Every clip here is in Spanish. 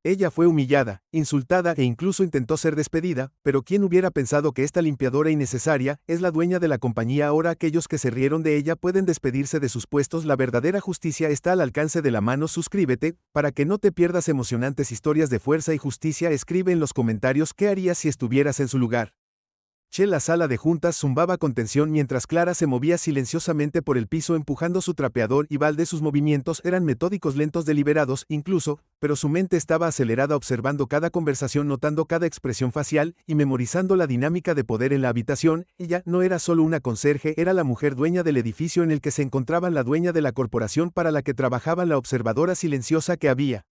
Ella fue humillada, insultada e incluso intentó ser despedida, pero ¿quién hubiera pensado que esta limpiadora innecesaria es la dueña de la compañía? Ahora aquellos que se rieron de ella pueden despedirse de sus puestos. La verdadera justicia está al alcance de la mano. Suscríbete, para que no te pierdas emocionantes historias de fuerza y justicia. Escribe en los comentarios qué harías si estuvieras en su lugar. La sala de juntas zumbaba con tensión mientras Clara se movía silenciosamente por el piso empujando su trapeador y balde. Sus movimientos eran metódicos, lentos, deliberados, incluso, pero su mente estaba acelerada, observando cada conversación, notando cada expresión facial y memorizando la dinámica de poder en la habitación. Ella no era solo una conserje, era la mujer dueña del edificio en el que se encontraban, la dueña de la corporación para la que trabajaban, la observadora silenciosa que había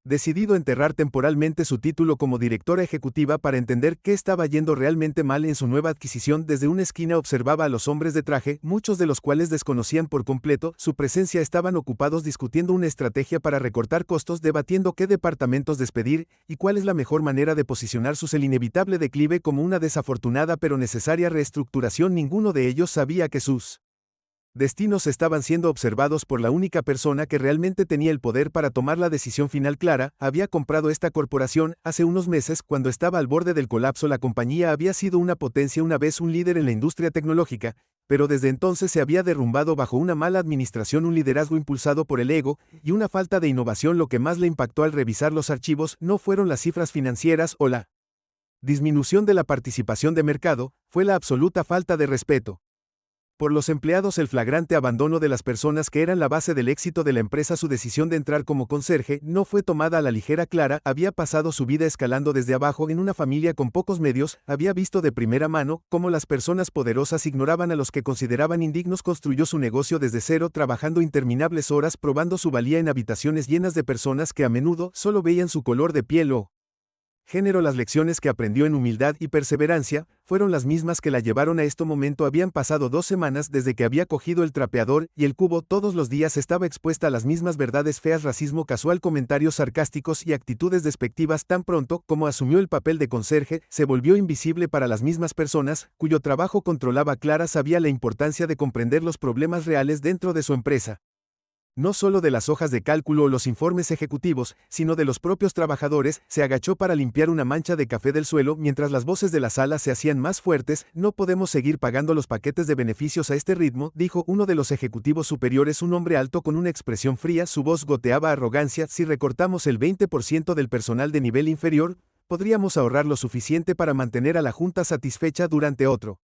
decidido enterrar temporalmente su título como directora ejecutiva para entender qué estaba yendo realmente mal en su nueva adquisición. Desde una esquina observaba a los hombres de traje, muchos de los cuales desconocían por completo su presencia. Estaban ocupados discutiendo una estrategia para recortar costos, debatiendo qué departamentos despedir y cuál es la mejor manera de posicionar el inevitable declive como una desafortunada pero necesaria reestructuración. Ninguno de ellos sabía que sus destinos estaban siendo observados por la única persona que realmente tenía el poder para tomar la decisión final. Clara había comprado esta corporación hace unos meses cuando estaba al borde del colapso. La compañía había sido una potencia, una vez un líder en la industria tecnológica, pero desde entonces se había derrumbado bajo una mala administración, un liderazgo impulsado por el ego y una falta de innovación. Lo que más le impactó al revisar los archivos no fueron las cifras financieras o la disminución de la participación de mercado, fue la absoluta falta de respeto por los empleados, el flagrante abandono de las personas que eran la base del éxito de la empresa. Su decisión de entrar como conserje no fue tomada a la ligera. Clara había pasado su vida escalando desde abajo en una familia con pocos medios, había visto de primera mano cómo las personas poderosas ignoraban a los que consideraban indignos. Construyó su negocio desde cero, trabajando interminables horas, probando su valía en habitaciones llenas de personas que a menudo solo veían su color de piel o género. Las lecciones que aprendió en humildad y perseverancia fueron las mismas que la llevaron a este momento. Habían pasado 2 semanas desde que había cogido el trapeador y el cubo. Todos los días estaba expuesta a las mismas verdades feas: racismo casual, comentarios sarcásticos y actitudes despectivas. Tan pronto como asumió el papel de conserje, se volvió invisible para las mismas personas cuyo trabajo controlaba. Clara sabía la importancia de comprender los problemas reales dentro de su empresa, no solo de las hojas de cálculo o los informes ejecutivos, sino de los propios trabajadores. Se agachó para limpiar una mancha de café del suelo mientras las voces de la sala se hacían más fuertes. No podemos seguir pagando los paquetes de beneficios a este ritmo, dijo uno de los ejecutivos superiores, un hombre alto con una expresión fría. Su voz goteaba arrogancia. Si recortamos el 20% del personal de nivel inferior, podríamos ahorrar lo suficiente para mantener a la junta satisfecha durante otro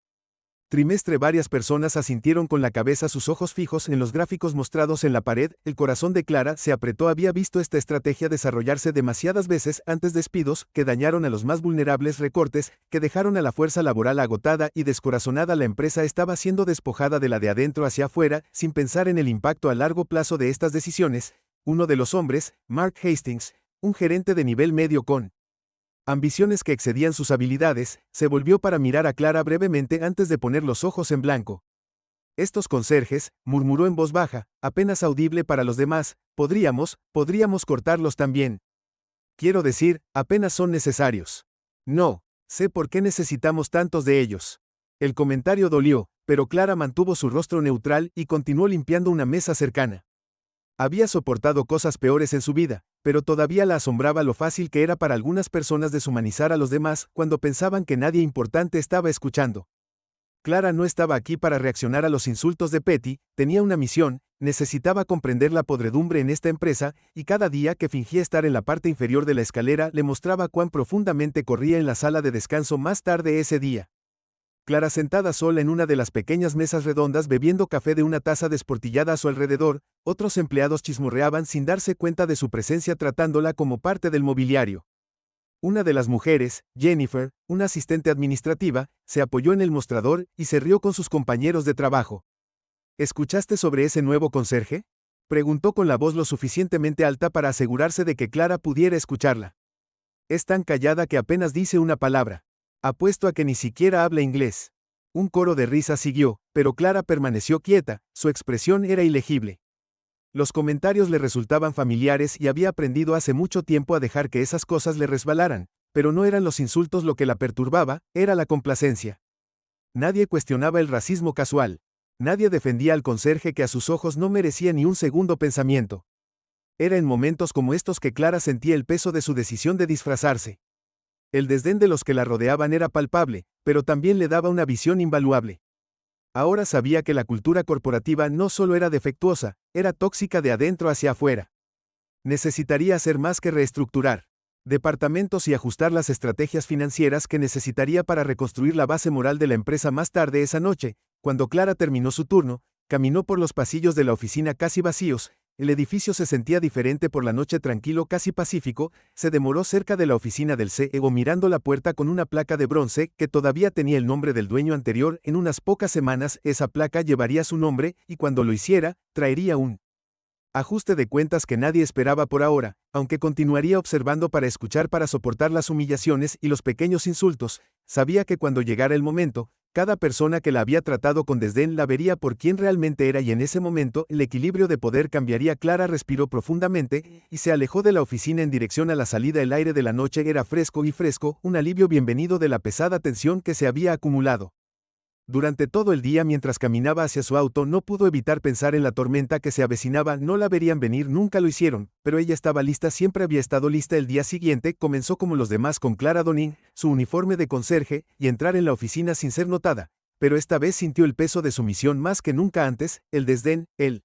trimestre. Varias personas asintieron con la cabeza, sus ojos fijos en los gráficos mostrados en la pared. El corazón de Clara se apretó. Había visto esta estrategia desarrollarse demasiadas veces antes. Despidos que dañaron a los más vulnerables, recortes que dejaron a la fuerza laboral agotada y descorazonada. La empresa estaba siendo despojada de la de adentro hacia afuera, sin pensar en el impacto a largo plazo de estas decisiones. Uno de los hombres, Mark Hastings, un gerente de nivel medio con ambiciones que excedían sus habilidades, se volvió para mirar a Clara brevemente antes de poner los ojos en blanco. Estos conserjes, murmuró en voz baja, apenas audible para los demás, podríamos cortarlos también. Quiero decir, apenas son necesarios. No, sé por qué necesitamos tantos de ellos. El comentario dolió, pero Clara mantuvo su rostro neutral y continuó limpiando una mesa cercana. Había soportado cosas peores en su vida, pero todavía la asombraba lo fácil que era para algunas personas deshumanizar a los demás cuando pensaban que nadie importante estaba escuchando. Clara no estaba aquí para reaccionar a los insultos de Petty, tenía una misión: necesitaba comprender la podredumbre en esta empresa, y cada día que fingía estar en la parte inferior de la escalera le mostraba cuán profundamente corría en la sala de descanso. Más tarde ese día, Clara, sentada sola en una de las pequeñas mesas redondas bebiendo café de una taza desportillada a su alrededor, otros empleados chismorreaban sin darse cuenta de su presencia, tratándola como parte del mobiliario. Una de las mujeres, Jennifer, una asistente administrativa, se apoyó en el mostrador y se rió con sus compañeros de trabajo. ¿Escuchaste sobre ese nuevo conserje?, preguntó con la voz lo suficientemente alta para asegurarse de que Clara pudiera escucharla. Es tan callada que apenas dice una palabra. Apuesto a que ni siquiera habla inglés. Un coro de risas siguió, pero Clara permaneció quieta, su expresión era ilegible. Los comentarios le resultaban familiares y había aprendido hace mucho tiempo a dejar que esas cosas le resbalaran, pero no eran los insultos lo que la perturbaba, era la complacencia. Nadie cuestionaba el racismo casual. Nadie defendía al conserje, que a sus ojos no merecía ni un segundo pensamiento. Era en momentos como estos que Clara sentía el peso de su decisión de disfrazarse. El desdén de los que la rodeaban era palpable, pero también le daba una visión invaluable. Ahora sabía que la cultura corporativa no solo era defectuosa, era tóxica de adentro hacia afuera. Necesitaría hacer más que reestructurar departamentos y ajustar las estrategias financieras que necesitaría para reconstruir la base moral de la empresa. Más tarde esa noche, cuando Clara terminó su turno, caminó por los pasillos de la oficina casi vacíos. El edificio se sentía diferente por la noche, tranquilo, casi pacífico. Se demoró cerca de la oficina del CEO mirando la puerta con una placa de bronce que todavía tenía el nombre del dueño anterior. En unas pocas semanas esa placa llevaría su nombre, y cuando lo hiciera, traería un ajuste de cuentas que nadie esperaba por ahora, aunque continuaría observando para escuchar, para soportar las humillaciones y los pequeños insultos. Sabía que cuando llegara el momento, cada persona que la había tratado con desdén la vería por quien realmente era, y en ese momento el equilibrio de poder cambiaría. Clara respiró profundamente y se alejó de la oficina en dirección a la salida. El aire de la noche era fresco y fresco, un alivio bienvenido de la pesada tensión que se había acumulado. Durante todo el día mientras caminaba hacia su auto no pudo evitar pensar en la tormenta que se avecinaba. No la verían venir, nunca lo hicieron, pero ella estaba lista, siempre había estado lista. El día siguiente comenzó como los demás, con Clara Donin, su uniforme de conserje, y entrar en la oficina sin ser notada, pero esta vez sintió el peso de su misión más que nunca antes, el desdén, el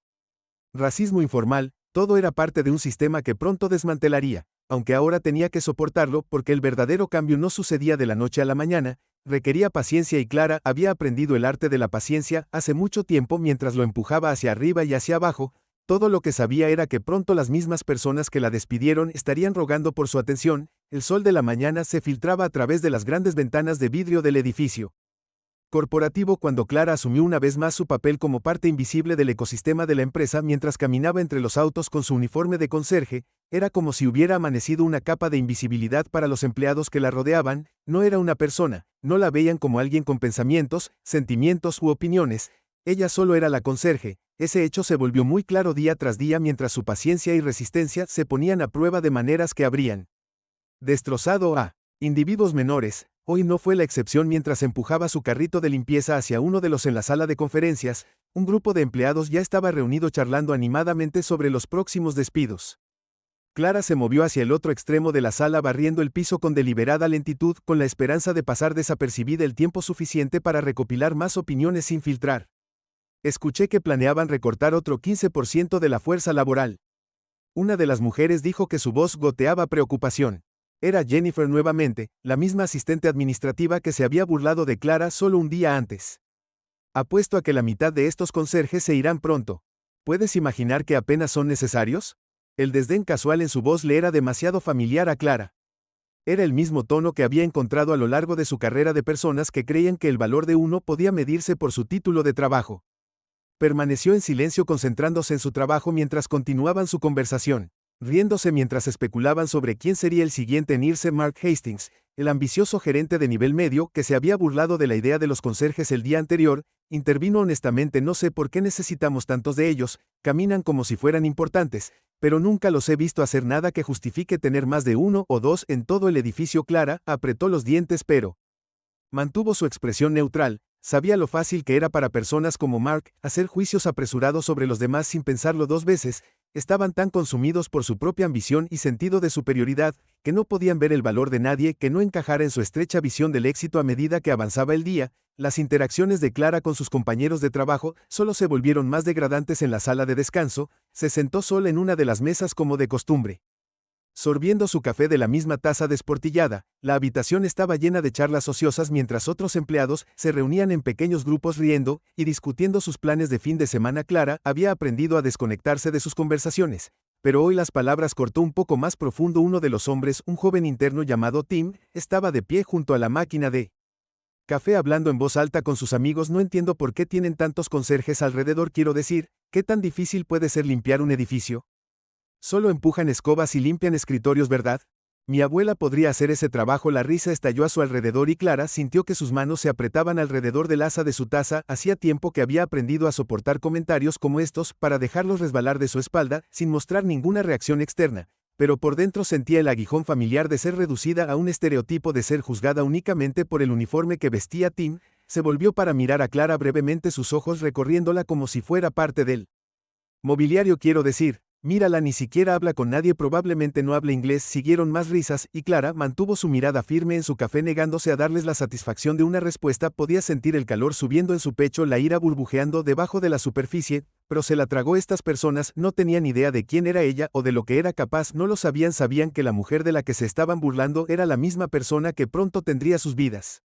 racismo informal, todo era parte de un sistema que pronto desmantelaría, aunque ahora tenía que soportarlo porque el verdadero cambio no sucedía de la noche a la mañana. Requería paciencia y Clara había aprendido el arte de la paciencia hace mucho tiempo. Mientras lo empujaba hacia arriba y hacia abajo, todo lo que sabía era que pronto las mismas personas que la despidieron estarían rogando por su atención. El sol de la mañana se filtraba a través de las grandes ventanas de vidrio del edificio corporativo cuando Clara asumió una vez más su papel como parte invisible del ecosistema de la empresa. Mientras caminaba entre los autos con su uniforme de conserje, era como si hubiera amanecido una capa de invisibilidad para los empleados que la rodeaban. No era una persona, no la veían como alguien con pensamientos, sentimientos u opiniones. Ella solo era la conserje. Ese hecho se volvió muy claro día tras día mientras su paciencia y resistencia se ponían a prueba de maneras que habrían destrozado a individuos menores. Hoy no fue la excepción. Mientras empujaba su carrito de limpieza hacia uno de los en la sala de conferencias, un grupo de empleados ya estaba reunido charlando animadamente sobre los próximos despidos. Clara se movió hacia el otro extremo de la sala barriendo el piso con deliberada lentitud, con la esperanza de pasar desapercibida el tiempo suficiente para recopilar más opiniones sin filtrar. Escuché que planeaban recortar otro 15% de la fuerza laboral. Una de las mujeres dijo que su voz goteaba preocupación. Era Jennifer nuevamente, la misma asistente administrativa que se había burlado de Clara solo un día antes. Apuesto a que la mitad de estos conserjes se irán pronto. ¿Puedes imaginar que apenas son necesarios? El desdén casual en su voz le era demasiado familiar a Clara. Era el mismo tono que había encontrado a lo largo de su carrera de personas que creían que el valor de uno podía medirse por su título de trabajo. Permaneció en silencio concentrándose en su trabajo mientras continuaban su conversación, riéndose mientras especulaban sobre quién sería el siguiente en irse. Mark Hastings, el ambicioso gerente de nivel medio que se había burlado de la idea de los conserjes el día anterior, intervino honestamente. No sé por qué necesitamos tantos de ellos, caminan como si fueran importantes, pero nunca los he visto hacer nada que justifique tener más de uno o dos en todo el edificio. Clara apretó los dientes pero mantuvo su expresión neutral. Sabía lo fácil que era para personas como Mark hacer juicios apresurados sobre los demás sin pensarlo dos veces. Estaban tan consumidos por su propia ambición y sentido de superioridad, que no podían ver el valor de nadie que no encajara en su estrecha visión del éxito. A medida que avanzaba el día, las interacciones de Clara con sus compañeros de trabajo solo se volvieron más degradantes. En la sala de descanso, se sentó sola en una de las mesas como de costumbre, sorbiendo su café de la misma taza desportillada. La habitación estaba llena de charlas ociosas mientras otros empleados se reunían en pequeños grupos riendo y discutiendo sus planes de fin de semana. Clara había aprendido a desconectarse de sus conversaciones, pero hoy las palabras cortó un poco más profundo. Uno de los hombres, un joven interno llamado Tim, estaba de pie junto a la máquina de café hablando en voz alta con sus amigos. No entiendo por qué tienen tantos conserjes alrededor. Quiero decir, ¿qué tan difícil puede ser limpiar un edificio? Solo empujan escobas y limpian escritorios, ¿verdad? Mi abuela podría hacer ese trabajo. La risa estalló a su alrededor y Clara sintió que sus manos se apretaban alrededor del asa de su taza. Hacía tiempo que había aprendido a soportar comentarios como estos para dejarlos resbalar de su espalda sin mostrar ninguna reacción externa, pero por dentro sentía el aguijón familiar de ser reducida a un estereotipo, de ser juzgada únicamente por el uniforme que vestía. Tim se volvió para mirar a Clara brevemente, sus ojos recorriéndola como si fuera parte del mobiliario. Quiero decir, Mírala, ni siquiera habla con nadie, probablemente no habla inglés. Siguieron más risas, y Clara mantuvo su mirada firme en su café negándose a darles la satisfacción de una respuesta. Podía sentir el calor subiendo en su pecho, la ira burbujeando debajo de la superficie, pero se la tragó. Estas personas no tenían idea de quién era ella o de lo que era capaz, no lo sabían. Sabían que la mujer de la que se estaban burlando era la misma persona que pronto tendría sus vidas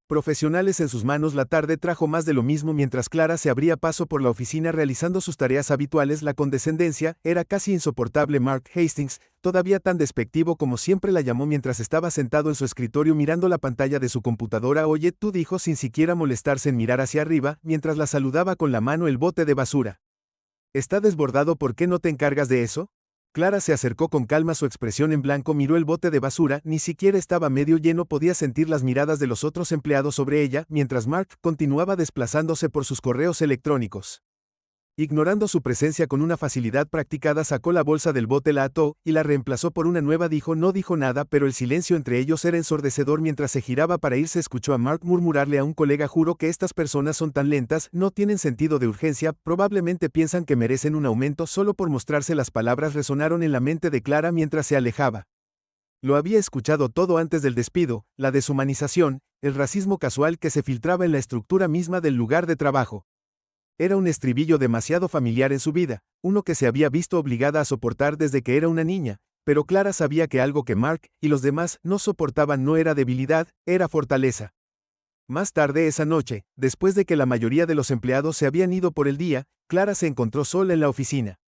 profesionales en sus manos. La tarde trajo más de lo mismo mientras Clara se abría paso por la oficina realizando sus tareas habituales. La condescendencia era casi insoportable. Mark Hastings, todavía tan despectivo como siempre, la llamó mientras estaba sentado en su escritorio mirando la pantalla de su computadora. Oye, tú, dijo sin siquiera molestarse en mirar hacia arriba, mientras la saludaba con la mano. El bote de basura está desbordado, ¿por qué no te encargas de eso? Clara se acercó con calma, su expresión en blanco. Miró el bote de basura, ni siquiera estaba medio lleno. Podía sentir las miradas de los otros empleados sobre ella, mientras Mark continuaba desplazándose por sus correos electrónicos. Ignorando su presencia con una facilidad practicada, sacó la bolsa del bote, la ató, y la reemplazó por una nueva. No dijo nada, pero el silencio entre ellos era ensordecedor. Mientras se giraba para irse, escuchó a Mark murmurarle a un colega: juro que estas personas son tan lentas, no tienen sentido de urgencia, probablemente piensan que merecen un aumento solo por mostrarse. Las palabras resonaron en la mente de Clara mientras se alejaba. Lo había escuchado todo antes del despido: la deshumanización, el racismo casual que se filtraba en la estructura misma del lugar de trabajo. Era un estribillo demasiado familiar en su vida, uno que se había visto obligada a soportar desde que era una niña, pero Clara sabía que algo que Mark y los demás no soportaban no era debilidad, era fortaleza. Más tarde esa noche, después de que la mayoría de los empleados se habían ido por el día, Clara se encontró sola en la oficina.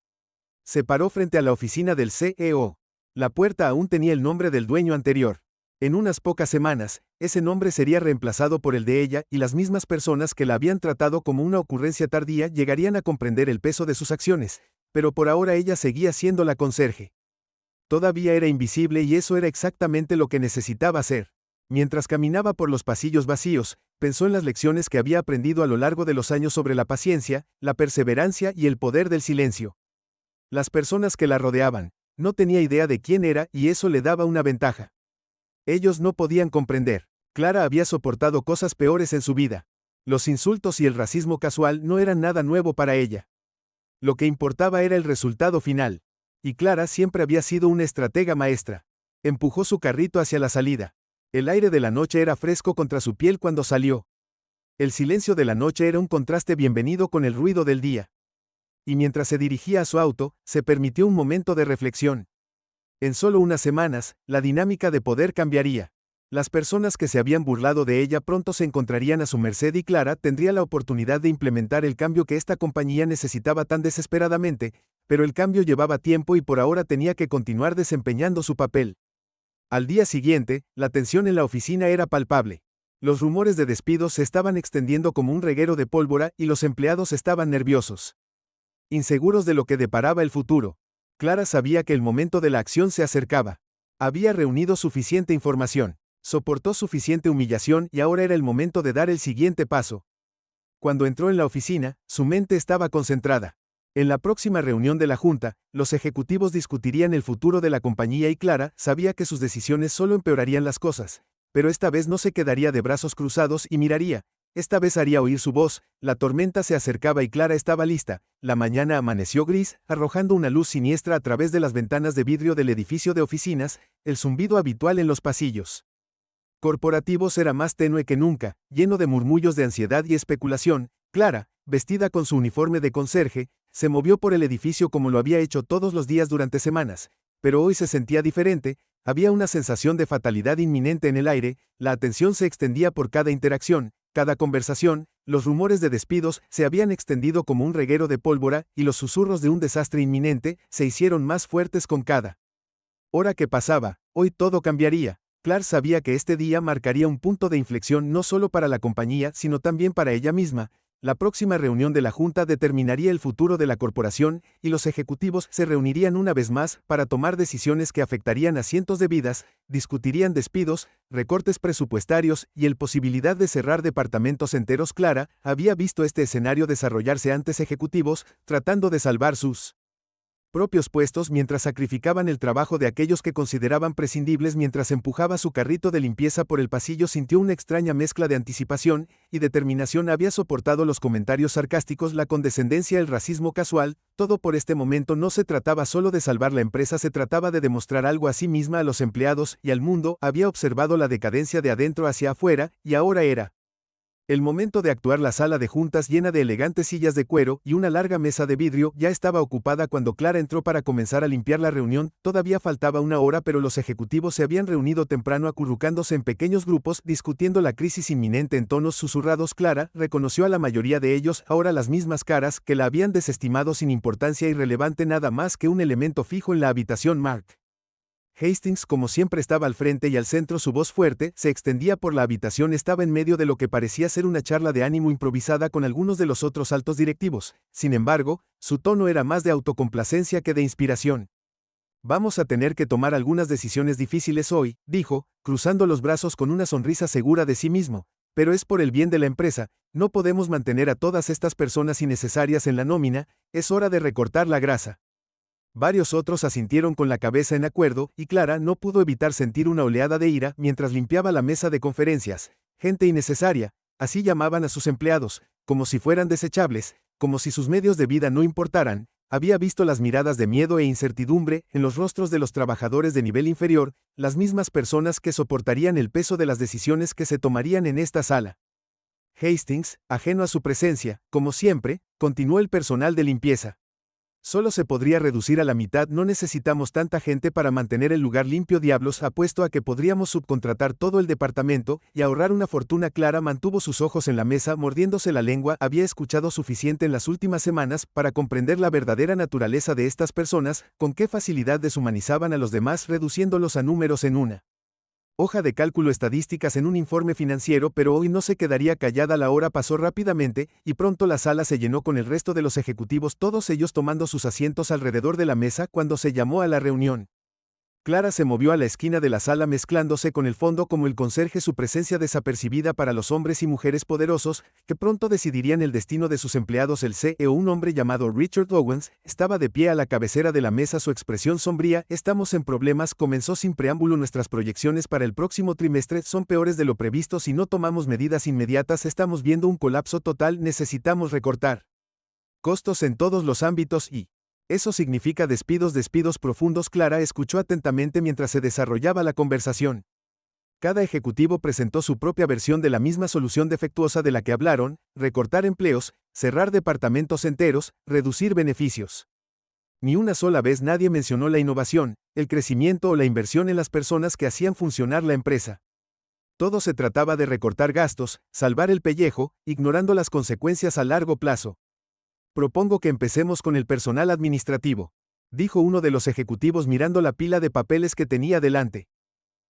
Se paró frente a la oficina del CEO. La puerta aún tenía el nombre del dueño anterior. En unas pocas semanas, ese nombre sería reemplazado por el de ella, y las mismas personas que la habían tratado como una ocurrencia tardía llegarían a comprender el peso de sus acciones, pero por ahora ella seguía siendo la conserje. Todavía era invisible, y eso era exactamente lo que necesitaba hacer. Mientras caminaba por los pasillos vacíos, pensó en las lecciones que había aprendido a lo largo de los años sobre la paciencia, la perseverancia y el poder del silencio. Las personas que la rodeaban, no tenía idea de quién era, y eso le daba una ventaja. Ellos no podían comprender. Clara había soportado cosas peores en su vida. Los insultos y el racismo casual no eran nada nuevo para ella. Lo que importaba era el resultado final. Y Clara siempre había sido una estratega maestra. Empujó su carrito hacia la salida. El aire de la noche era fresco contra su piel cuando salió. El silencio de la noche era un contraste bienvenido con el ruido del día. Y mientras se dirigía a su auto, se permitió un momento de reflexión. En solo unas semanas, la dinámica de poder cambiaría. Las personas que se habían burlado de ella pronto se encontrarían a su merced, y Clara tendría la oportunidad de implementar el cambio que esta compañía necesitaba tan desesperadamente, pero el cambio llevaba tiempo y por ahora tenía que continuar desempeñando su papel. Al día siguiente, la tensión en la oficina era palpable. Los rumores de despidos se estaban extendiendo como un reguero de pólvora y los empleados estaban nerviosos, inseguros de lo que deparaba el futuro. Clara sabía que el momento de la acción se acercaba. Había reunido suficiente información, soportó suficiente humillación y ahora era el momento de dar el siguiente paso. Cuando entró en la oficina, su mente estaba concentrada. En la próxima reunión de la junta, los ejecutivos discutirían el futuro de la compañía y Clara sabía que sus decisiones solo empeorarían las cosas, pero esta vez no se quedaría de brazos cruzados y miraría. Esta vez haría oír su voz. La tormenta se acercaba y Clara estaba lista. La mañana amaneció gris, arrojando una luz siniestra a través de las ventanas de vidrio del edificio de oficinas, el zumbido habitual en los pasillos corporativos era más tenue que nunca, lleno de murmullos de ansiedad y especulación. Clara, vestida con su uniforme de conserje, se movió por el edificio como lo había hecho todos los días durante semanas, pero hoy se sentía diferente. Había una sensación de fatalidad inminente en el aire, la atención se extendía por cada interacción, cada conversación, los rumores de despidos se habían extendido como un reguero de pólvora, y los susurros de un desastre inminente se hicieron más fuertes con cada hora que pasaba. Hoy todo cambiaría. Clara sabía que este día marcaría un punto de inflexión no solo para la compañía, sino también para ella misma. La próxima reunión de la junta determinaría el futuro de la corporación, y los ejecutivos se reunirían una vez más para tomar decisiones que afectarían a cientos de vidas, discutirían despidos, recortes presupuestarios y la posibilidad de cerrar departamentos enteros. Clara había visto este escenario desarrollarse antes. Ejecutivos tratando de salvar sus propios puestos mientras sacrificaban el trabajo de aquellos que consideraban prescindibles. Mientras empujaba su carrito de limpieza por el pasillo, sintió una extraña mezcla de anticipación y determinación. Había soportado los comentarios sarcásticos, la condescendencia, el racismo casual, todo por este momento. No se trataba solo de salvar la empresa, se trataba de demostrar algo a sí misma, a los empleados y al mundo. Había observado la decadencia de adentro hacia afuera, y ahora era el momento de actuar. La sala de juntas, llena de elegantes sillas de cuero y una larga mesa de vidrio, ya estaba ocupada cuando Clara entró para comenzar a limpiar la reunión. Todavía faltaba una hora, pero los ejecutivos se habían reunido temprano, acurrucándose en pequeños grupos, discutiendo la crisis inminente en tonos susurrados. Clara reconoció a la mayoría de ellos, ahora las mismas caras que la habían desestimado sin importancia irrelevante, nada más que un elemento fijo en la habitación. Mark Hastings, como siempre, estaba al frente y al centro. Su voz fuerte se extendía por la habitación. Estaba en medio de lo que parecía ser una charla de ánimo improvisada con algunos de los otros altos directivos. Sin embargo, su tono era más de autocomplacencia que de inspiración. Vamos a tener que tomar algunas decisiones difíciles hoy, dijo, cruzando los brazos con una sonrisa segura de sí mismo. Pero es por el bien de la empresa. No podemos mantener a todas estas personas innecesarias en la nómina. Es hora de recortar la grasa. Varios otros asintieron con la cabeza en acuerdo, y Clara no pudo evitar sentir una oleada de ira mientras limpiaba la mesa de conferencias. Gente innecesaria, así llamaban a sus empleados, como si fueran desechables, como si sus medios de vida no importaran. Había visto las miradas de miedo e incertidumbre en los rostros de los trabajadores de nivel inferior, las mismas personas que soportarían el peso de las decisiones que se tomarían en esta sala. Hastings, ajeno a su presencia, como siempre, continuó el personal de limpieza. Solo se podría reducir a la mitad. No necesitamos tanta gente para mantener el lugar limpio. Diablos, apuesto a que podríamos subcontratar todo el departamento y ahorrar una fortuna. Clara mantuvo sus ojos en la mesa, mordiéndose la lengua. Había escuchado suficiente en las últimas semanas para comprender la verdadera naturaleza de estas personas, con qué facilidad deshumanizaban a los demás, reduciéndolos a números en una hoja de cálculo, estadísticas en un informe financiero. Pero hoy no se quedaría callada. La hora pasó rápidamente, y pronto la sala se llenó con el resto de los ejecutivos, todos ellos tomando sus asientos alrededor de la mesa. Cuando se llamó a la reunión, Clara se movió a la esquina de la sala, mezclándose con el fondo como el conserje, su presencia desapercibida para los hombres y mujeres poderosos, que pronto decidirían el destino de sus empleados. El CEO, un hombre llamado Richard Owens, estaba de pie a la cabecera de la mesa, su expresión sombría. Estamos en problemas, comenzó sin preámbulo. Nuestras proyecciones para el próximo trimestre son peores de lo previsto si no tomamos medidas inmediatas. Estamos viendo un colapso total, necesitamos recortar costos en todos los ámbitos y eso significa despidos profundos. Clara escuchó atentamente mientras se desarrollaba la conversación. Cada ejecutivo presentó su propia versión de la misma solución defectuosa de la que hablaron: recortar empleos, cerrar departamentos enteros, reducir beneficios. Ni una sola vez nadie mencionó la innovación, el crecimiento o la inversión en las personas que hacían funcionar la empresa. Todo se trataba de recortar gastos, salvar el pellejo, ignorando las consecuencias a largo plazo. Propongo que empecemos con el personal administrativo, dijo uno de los ejecutivos mirando la pila de papeles que tenía delante.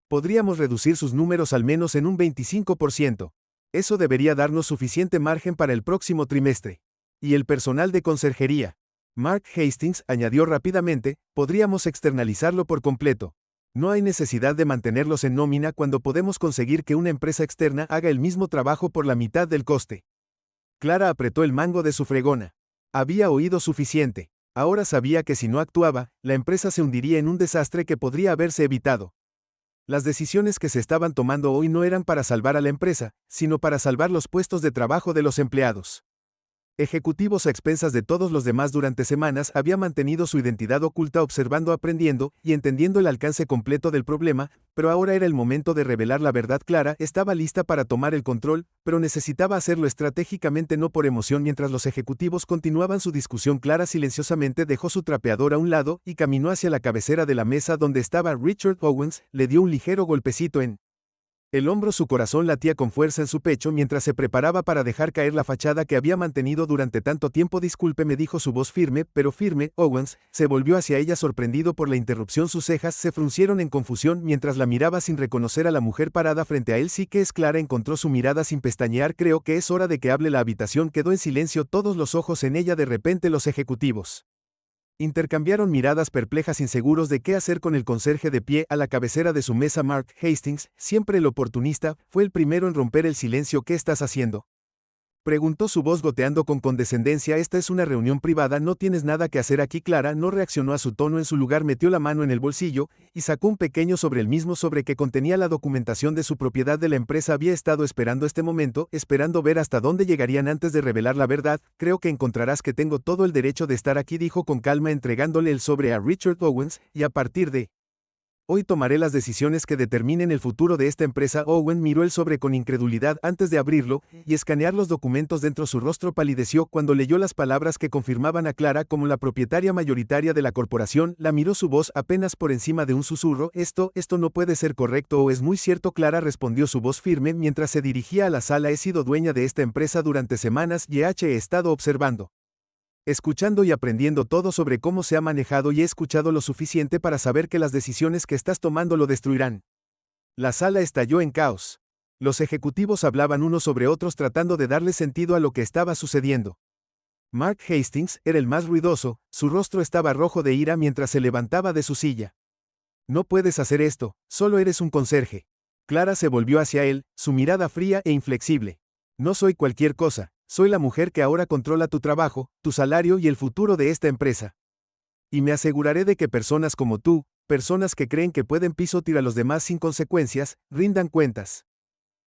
Podríamos reducir sus números al menos en un 25%. Eso debería darnos suficiente margen para el próximo trimestre. Y el personal de conserjería, Mark Hastings añadió rápidamente, podríamos externalizarlo por completo. No hay necesidad de mantenerlos en nómina cuando podemos conseguir que una empresa externa haga el mismo trabajo por la mitad del coste. Clara apretó el mango de su fregona. Había oído suficiente. Ahora sabía que si no actuaba, la empresa se hundiría en un desastre que podría haberse evitado. Las decisiones que se estaban tomando hoy no eran para salvar a la empresa, sino para salvar los puestos de trabajo de los empleados. Ejecutivos a expensas de todos los demás durante semanas había mantenido su identidad oculta, observando, aprendiendo y entendiendo el alcance completo del problema, pero ahora era el momento de revelar la verdad. Clara estaba lista para tomar el control, pero necesitaba hacerlo estratégicamente, no por emoción. Mientras los ejecutivos continuaban su discusión, Clara silenciosamente dejó su trapeador a un lado y caminó hacia la cabecera de la mesa donde estaba Richard Owens. Le dio un ligero golpecito en el hombro. Su corazón latía con fuerza en su pecho mientras se preparaba para dejar caer la fachada que había mantenido durante tanto tiempo. Discúlpeme, dijo su voz firme, pero firme. Owens se volvió hacia ella sorprendido por la interrupción. Sus cejas se fruncieron en confusión mientras la miraba sin reconocer a la mujer parada frente a él. Sí que es Clara, encontró su mirada sin pestañear. Creo que es hora de que hable. La habitación quedó en silencio, todos los ojos en ella. De repente los ejecutivos intercambiaron miradas perplejas, inseguros de qué hacer con el conserje de pie a la cabecera de su mesa. Mark Hastings, siempre el oportunista, fue el primero en romper el silencio. ¿Qué estás haciendo?, Preguntó su voz goteando con condescendencia. Esta es una reunión privada, no tienes nada que hacer aquí. Clara no reaccionó a su tono, en su lugar metió la mano en el bolsillo, y sacó un pequeño sobre el mismo sobre que contenía la documentación de su propiedad de la empresa. Había estado esperando este momento, esperando ver hasta dónde llegarían antes de revelar la verdad. Creo que encontrarás que tengo todo el derecho de estar aquí, dijo con calma entregándole el sobre a Richard Owens, y a partir de hoy tomaré las decisiones que determinen el futuro de esta empresa. Owen miró el sobre con incredulidad antes de abrirlo y escanear los documentos dentro. Su rostro palideció cuando leyó las palabras que confirmaban a Clara como la propietaria mayoritaria de la corporación. La miró, su voz apenas por encima de un susurro. Esto no puede ser correcto, o es muy cierto. Clara respondió, su voz firme mientras se dirigía a la sala. He sido dueña de esta empresa durante semanas y he estado observando, escuchando y aprendiendo todo sobre cómo se ha manejado, y he escuchado lo suficiente para saber que las decisiones que estás tomando lo destruirán. La sala estalló en caos. Los ejecutivos hablaban unos sobre otros tratando de darle sentido a lo que estaba sucediendo. Mark Hastings era el más ruidoso, su rostro estaba rojo de ira mientras se levantaba de su silla. No puedes hacer esto, solo eres un conserje. Clara se volvió hacia él, su mirada fría e inflexible. No soy cualquier cosa. Soy la mujer que ahora controla tu trabajo, tu salario y el futuro de esta empresa. Y me aseguraré de que personas como tú, personas que creen que pueden pisotear a los demás sin consecuencias, rindan cuentas.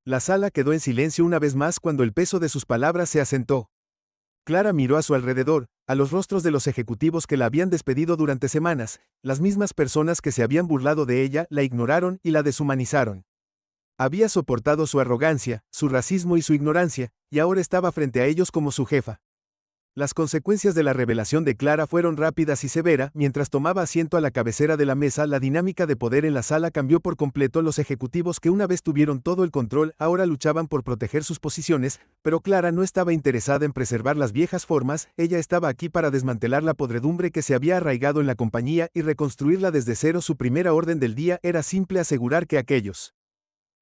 La sala quedó en silencio una vez más cuando el peso de sus palabras se asentó. Clara miró a su alrededor, a los rostros de los ejecutivos que la habían despedido durante semanas. Las mismas personas que se habían burlado de ella la ignoraron y la deshumanizaron. Había soportado su arrogancia, su racismo y su ignorancia, y ahora estaba frente a ellos como su jefa. Las consecuencias de la revelación de Clara fueron rápidas y severas. Mientras tomaba asiento a la cabecera de la mesa, la dinámica de poder en la sala cambió por completo. Los ejecutivos que una vez tuvieron todo el control ahora luchaban por proteger sus posiciones, pero Clara no estaba interesada en preservar las viejas formas. Ella estaba aquí para desmantelar la podredumbre que se había arraigado en la compañía y reconstruirla desde cero. Su primera orden del día era simple: asegurar que aquellos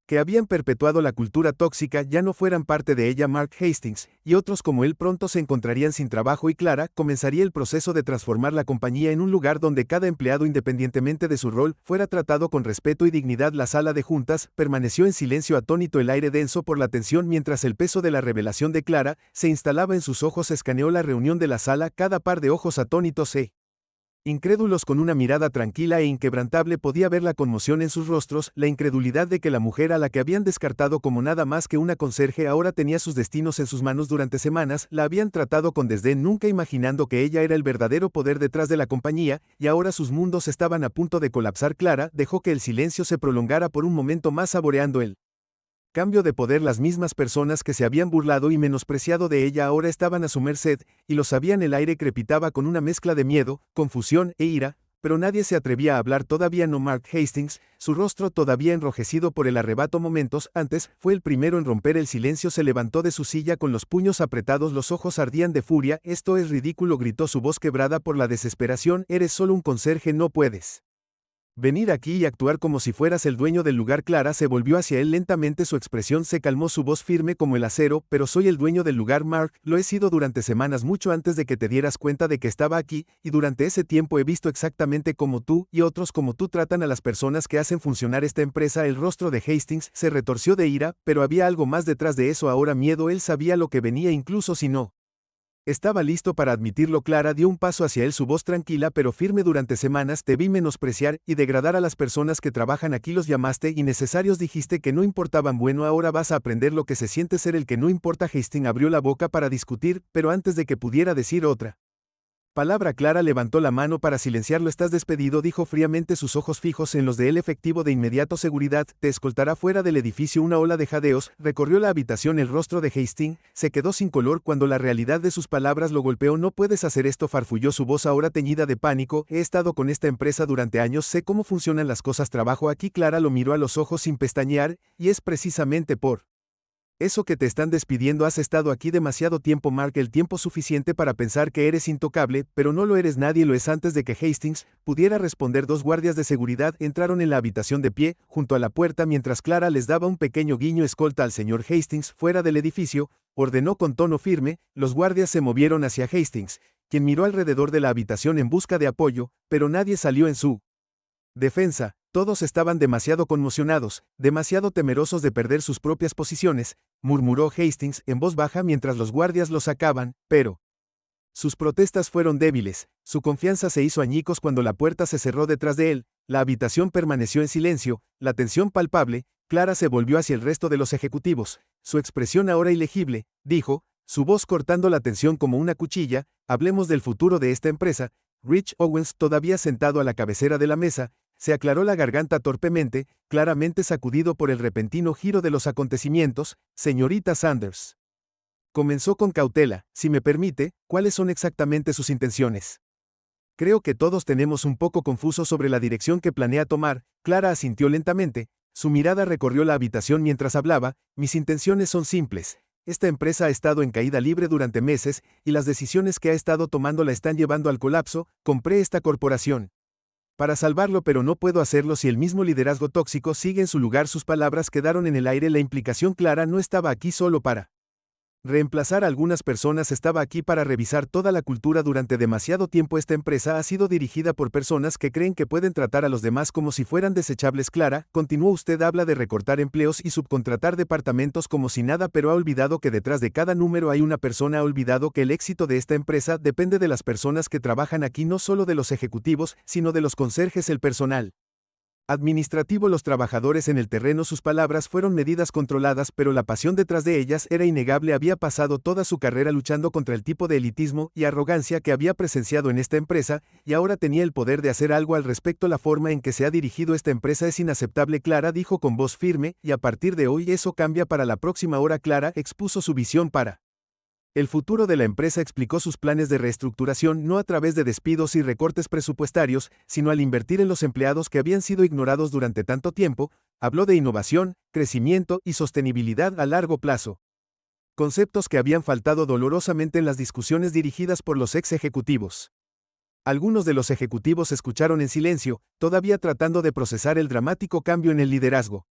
que habían perpetuado la cultura tóxica ya no fueran parte de ella. Mark Hastings y otros como él pronto se encontrarían sin trabajo, y Clara comenzaría el proceso de transformar la compañía en un lugar donde cada empleado, independientemente de su rol, fuera tratado con respeto y dignidad. La sala de juntas permaneció en silencio atónito, el aire denso por la tensión mientras el peso de la revelación de Clara se instalaba en sus ojos. Escaneó la reunión de la sala, cada par de ojos atónitos incrédulos con una mirada tranquila e inquebrantable. Podía ver la conmoción en sus rostros, la incredulidad de que la mujer a la que habían descartado como nada más que una conserje ahora tenía sus destinos en sus manos. Durante semanas la habían tratado con desdén, nunca imaginando que ella era el verdadero poder detrás de la compañía, y ahora sus mundos estaban a punto de colapsar. Clara dejó que el silencio se prolongara por un momento más, saboreando el cambio de poder. Las mismas personas que se habían burlado y menospreciado de ella ahora estaban a su merced, y lo sabían. El aire crepitaba con una mezcla de miedo, confusión e ira, pero nadie se atrevía a hablar. Todavía no. Mark Hastings, su rostro todavía enrojecido por el arrebato momentos antes, fue el primero en romper el silencio. Se levantó de su silla con los puños apretados, los ojos ardían de furia. Esto es ridículo, gritó, su voz quebrada por la desesperación. Eres solo un conserje, no puedes venir aquí y actuar como si fueras el dueño del lugar. Clara se volvió hacia él lentamente, su expresión se calmó, su voz firme como el acero. Pero soy el dueño del lugar, Mark, lo he sido durante semanas, mucho antes de que te dieras cuenta de que estaba aquí, y durante ese tiempo he visto exactamente cómo tú y otros como tú tratan a las personas que hacen funcionar esta empresa. El rostro de Hastings se retorció de ira, pero había algo más detrás de eso, ahora miedo. Él sabía lo que venía, incluso si no estaba listo para admitirlo. Clara dio un paso hacia él, su voz tranquila pero firme. Durante semanas te vi menospreciar y degradar a las personas que trabajan aquí, los llamaste innecesarios, dijiste que no importaban. Bueno, ahora vas a aprender lo que se siente ser el que no importa. Hastings abrió la boca para discutir, pero antes de que pudiera decir otra palabra, Clara levantó la mano para silenciarlo. Estás despedido, dijo fríamente, sus ojos fijos en los de él. Efectivo de inmediato, seguridad te escoltará fuera del edificio. Una ola de jadeos recorrió la habitación. El rostro de Hastings se quedó sin color cuando la realidad de sus palabras lo golpeó. No puedes hacer esto, farfulló, su voz ahora teñida de pánico. He estado con esta empresa durante años, sé cómo funcionan las cosas, trabajo aquí. Clara lo miró a los ojos sin pestañear, y es precisamente por eso que te están despidiendo. Has estado aquí demasiado tiempo, Mark, el tiempo suficiente para pensar que eres intocable, pero no lo eres, nadie lo es. Antes de que Hastings pudiera responder, dos guardias de seguridad entraron en la habitación de pie, junto a la puerta, mientras Clara les daba un pequeño guiño. Escolta al señor Hastings fuera del edificio, ordenó con tono firme. Los guardias se movieron hacia Hastings, quien miró alrededor de la habitación en busca de apoyo, pero nadie salió en su defensa. Todos estaban demasiado conmocionados, demasiado temerosos de perder sus propias posiciones, murmuró Hastings en voz baja mientras los guardias lo sacaban, pero sus protestas fueron débiles, su confianza se hizo añicos cuando la puerta se cerró detrás de él, la habitación permaneció en silencio, la tensión palpable. Clara se volvió hacia el resto de los ejecutivos, su expresión ahora ilegible, dijo, su voz cortando la tensión como una cuchilla, hablemos del futuro de esta empresa. Rich Owens, todavía sentado a la cabecera de la mesa, se aclaró la garganta torpemente, claramente sacudido por el repentino giro de los acontecimientos. Señorita Sanders. Comenzó con cautela, si me permite, ¿cuáles son exactamente sus intenciones? Creo que todos tenemos un poco confuso sobre la dirección que planea tomar. Clara asintió lentamente, su mirada recorrió la habitación mientras hablaba. Mis intenciones son simples. Esta empresa ha estado en caída libre durante meses, y las decisiones que ha estado tomando la están llevando al colapso. Compré esta corporación para salvarlo, pero no puedo hacerlo si el mismo liderazgo tóxico sigue en su lugar. Sus palabras quedaron en el aire. La implicación clara: no estaba aquí solo para reemplazar a algunas personas, estaba aquí para revisar toda la cultura. Durante demasiado tiempo esta empresa ha sido dirigida por personas que creen que pueden tratar a los demás como si fueran desechables. Clara, continuó, usted habla de recortar empleos y subcontratar departamentos como si nada, pero ha olvidado que detrás de cada número hay una persona. Ha olvidado que el éxito de esta empresa depende de las personas que trabajan aquí, no solo de los ejecutivos, sino de los conserjes, el personal administrativo, los trabajadores en el terreno. Sus palabras fueron medidas controladas, pero la pasión detrás de ellas era innegable. Había pasado toda su carrera luchando contra el tipo de elitismo y arrogancia que había presenciado en esta empresa, y ahora tenía el poder de hacer algo al respecto. La forma en que se ha dirigido esta empresa es inaceptable. Clara dijo con voz firme, y a partir de hoy eso cambia para la próxima hora. Clara expuso su visión para el futuro de la empresa, explicó sus planes de reestructuración no a través de despidos y recortes presupuestarios, sino al invertir en los empleados que habían sido ignorados durante tanto tiempo. Habló de innovación, crecimiento y sostenibilidad a largo plazo, conceptos que habían faltado dolorosamente en las discusiones dirigidas por los ex ejecutivos. Algunos de los ejecutivos escucharon en silencio, todavía tratando de procesar el dramático cambio en el liderazgo.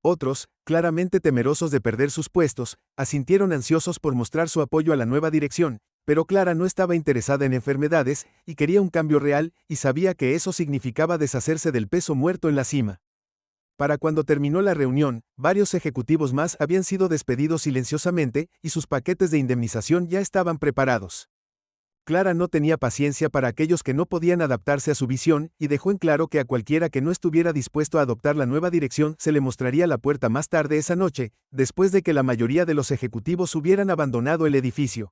Otros, claramente temerosos de perder sus puestos, asintieron ansiosos por mostrar su apoyo a la nueva dirección, pero Clara no estaba interesada en enfermedades, y quería un cambio real, y sabía que eso significaba deshacerse del peso muerto en la cima. Para cuando terminó la reunión, varios ejecutivos más habían sido despedidos silenciosamente, y sus paquetes de indemnización ya estaban preparados. Clara no tenía paciencia para aquellos que no podían adaptarse a su visión, y dejó en claro que a cualquiera que no estuviera dispuesto a adoptar la nueva dirección se le mostraría la puerta más tarde esa noche, después de que la mayoría de los ejecutivos hubieran abandonado el edificio.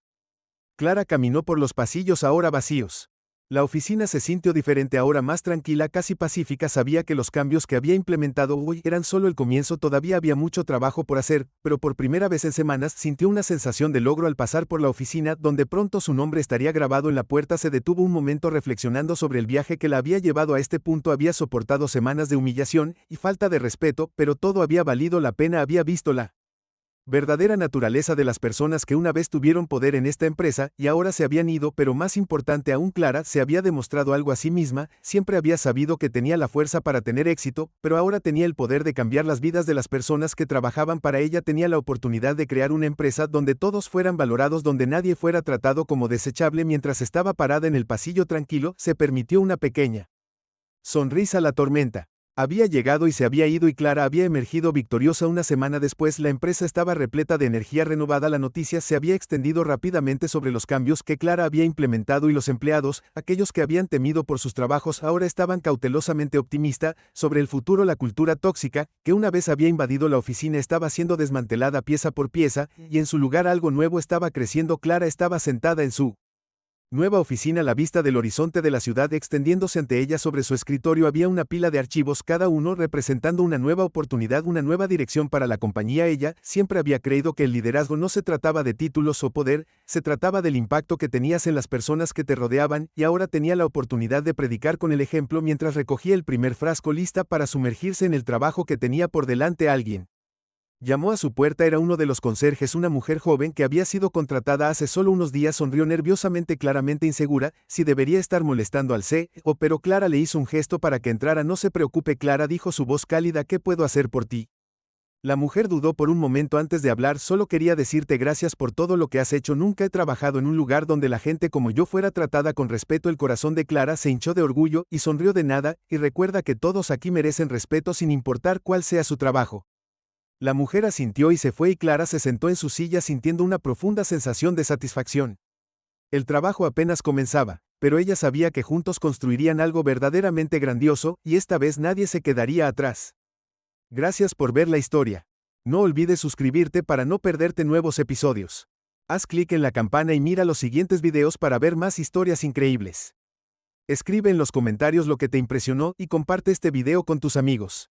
Clara caminó por los pasillos ahora vacíos. La oficina se sintió diferente, ahora más tranquila, casi pacífica. Sabía que los cambios que había implementado hoy eran solo el comienzo, todavía había mucho trabajo por hacer, pero por primera vez en semanas sintió una sensación de logro al pasar por la oficina, donde pronto su nombre estaría grabado en la puerta. Se detuvo un momento reflexionando sobre el viaje que la había llevado a este punto. Había soportado semanas de humillación y falta de respeto, pero todo había valido la pena. Había visto la verdadera naturaleza de las personas que una vez tuvieron poder en esta empresa y ahora se habían ido, pero más importante aún, Clara se había demostrado algo a sí misma. Siempre había sabido que tenía la fuerza para tener éxito, pero ahora tenía el poder de cambiar las vidas de las personas que trabajaban para ella. Tenía la oportunidad de crear una empresa donde todos fueran valorados, donde nadie fuera tratado como desechable. Mientras estaba parada en el pasillo tranquilo, se permitió una pequeña sonrisa. La tormenta había llegado y se había ido, y Clara había emergido victoriosa. Una semana después, la empresa estaba repleta de energía renovada. La noticia se había extendido rápidamente sobre los cambios que Clara había implementado, y los empleados, aquellos que habían temido por sus trabajos, ahora estaban cautelosamente optimistas sobre el futuro. La cultura tóxica, que una vez había invadido la oficina, estaba siendo desmantelada pieza por pieza, y en su lugar algo nuevo estaba creciendo. Clara estaba sentada en su nueva oficina, la vista del horizonte de la ciudad extendiéndose ante ella. Sobre su escritorio había una pila de archivos, cada uno representando una nueva oportunidad, una nueva dirección para la compañía. Ella siempre había creído que el liderazgo no se trataba de títulos o poder, se trataba del impacto que tenías en las personas que te rodeaban, y ahora tenía la oportunidad de predicar con el ejemplo. Mientras recogía el primer frasco, lista para sumergirse en el trabajo que tenía por delante, alguien llamó a su puerta. Era uno de los conserjes, una mujer joven que había sido contratada hace solo unos días. Sonrió nerviosamente, claramente insegura si debería estar molestando al CEO, pero Clara le hizo un gesto para que entrara. No se preocupe, Clara, dijo su voz cálida, ¿qué puedo hacer por ti? La mujer dudó por un momento antes de hablar. Solo quería decirte gracias por todo lo que has hecho. Nunca he trabajado en un lugar donde la gente como yo fuera tratada con respeto. El corazón de Clara se hinchó de orgullo y sonrió de nada, y recuerda que todos aquí merecen respeto sin importar cuál sea su trabajo. La mujer asintió y se fue, y Clara se sentó en su silla sintiendo una profunda sensación de satisfacción. El trabajo apenas comenzaba, pero ella sabía que juntos construirían algo verdaderamente grandioso, y esta vez nadie se quedaría atrás. Gracias por ver la historia. No olvides suscribirte para no perderte nuevos episodios. Haz clic en la campana y mira los siguientes videos para ver más historias increíbles. Escribe en los comentarios lo que te impresionó y comparte este video con tus amigos.